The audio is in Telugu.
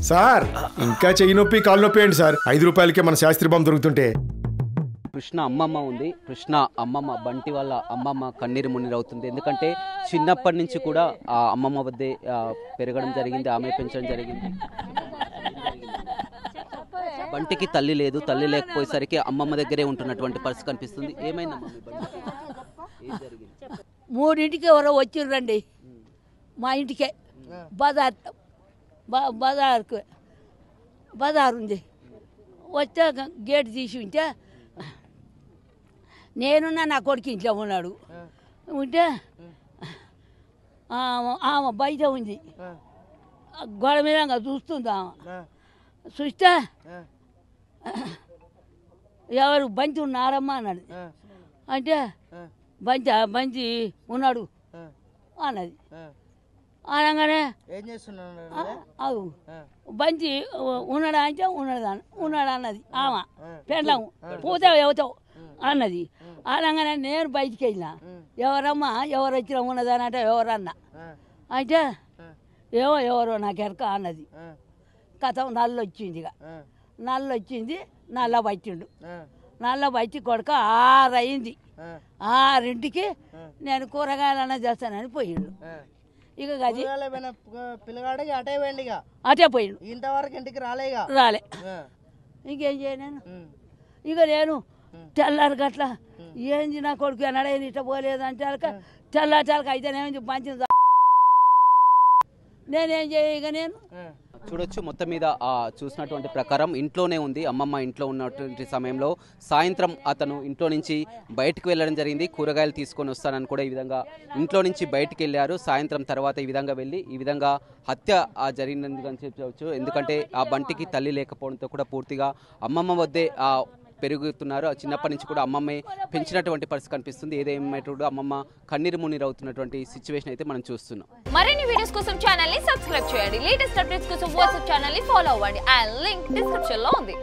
సార్ ఇంకా చెయ్యి నొప్పి కాలు నొప్పి ఏంటి సార్? 5 రూపాయలకే మన శాస్త్రి బాంబు దొరుకుతుంటే. కృష్ణ అమ్మమ్మ ఉంది. కృష్ణ అమ్మమ్మ బంటి వాళ్ళ అమ్మమ్మ కన్నీరు మున్నీరు అవుతుంది. ఎందుకంటే చిన్నప్పటి నుంచి కూడా ఆ అమ్మమ్మ వద్దే పెరగడం జరిగింది, ఆమె పెంచడం జరిగింది. బంటికి తల్లి లేదు, తల్లి లేకపోయేసరికి అమ్మమ్మ దగ్గరే ఉంటున్నటువంటి పరిస్థితి కనిపిస్తుంది. ఏమైందమ్మా మీ బంటికి? ఏం జరిగింది? 3ంటికి ఎవరో వచ్చిర్రండి మా ఇంటికే. బజార్ ఉంది. వచ్చా గేట్ తీసి ఉంటే నేనున్నా, నా కొడుకు ఇంట్లో ఉన్నాడు. ఉంటే ఆమె బయట ఉంది, గోడ మీద చూస్తుంది. ఆమె చూస్తే ఎవరు బంతి ఉన్నారమ్మా అన్నాడు. అంటే బంతి ఉన్నాడు అన్నది. అనగానే అవు బంతి ఉన్నాడా అంటే ఉన్నాడు అన్నది. ఆమె పెండ్లం పోతావు ఎవతావు అన్నది. అనగానే నేను బయటికి వెళ్ళినా. ఎవరమ్మా ఎవరు వచ్చినా ఉన్నదని అంటే ఎవరన్నా అంటే ఎవరో నాకు ఎరక అన్నది. కథ నల్లు వచ్చింది. ఇక నల్లు వచ్చింది, నల్ల పట్టిండు. నల్ల పట్టి కొడుక 6 అయింది. 6ంటికి నేను కూరగాయలన్నా చేస్తానని పోయిండు. ఇక గది అటే పోయిండు. ఇంతవరకు ఇంటికి రాలే. ఇంకేం చేయను. ఇక నేను తెల్లారి గట్ల ఏంది నా కొడుకు అన్నాడేది ఇట్ట పోలేదు అంటే తెల్లారి అయితేనేమి మంచిది. నేనేం చేయ ఇక నేను చూడొచ్చు. మొత్తం మీద చూసినటువంటి ప్రకారం ఇంట్లోనే ఉంది. అమ్మమ్మ ఇంట్లో ఉన్నటువంటి సమయంలో సాయంత్రం అతను ఇంట్లో నుంచి బయటకు వెళ్ళడం జరిగింది. కూరగాయలు తీసుకొని వస్తానని కూడా ఈ విధంగా ఇంట్లో నుంచి బయటకు వెళ్ళారు. సాయంత్రం తర్వాత ఈ విధంగా వెళ్ళి ఈ విధంగా హత్య జరిగినందుకని చెప్పవచ్చు. ఎందుకంటే ఆ బంటికి తల్లి లేకపోవడంతో కూడా పూర్తిగా అమ్మమ్మ వద్దే పెరుగుతున్నారు. చిన్నప్పటి నుంచి కూడా అమ్మమ్మే పెంచినటువంటి పరిస్థితి కనిపిస్తుంది. ఏదేమైనా అమ్మమ్మ కన్నీరు మున్నీరు అవుతున్నటువంటి సిచ్యువేషన్ అయితే మనం చూస్తున్నాం. మరిన్ని వీడియోస్ కోసం ఛానల్ ని సబ్స్క్రైబ్ చేయండి. లేటెస్ట్ అప్డేట్స్ కోసం వాట్సాప్ ఛానల్ ని ఫాలో అవ్వండి. ఆ లింక్ డిస్క్రిప్షన్ లో ఉంది.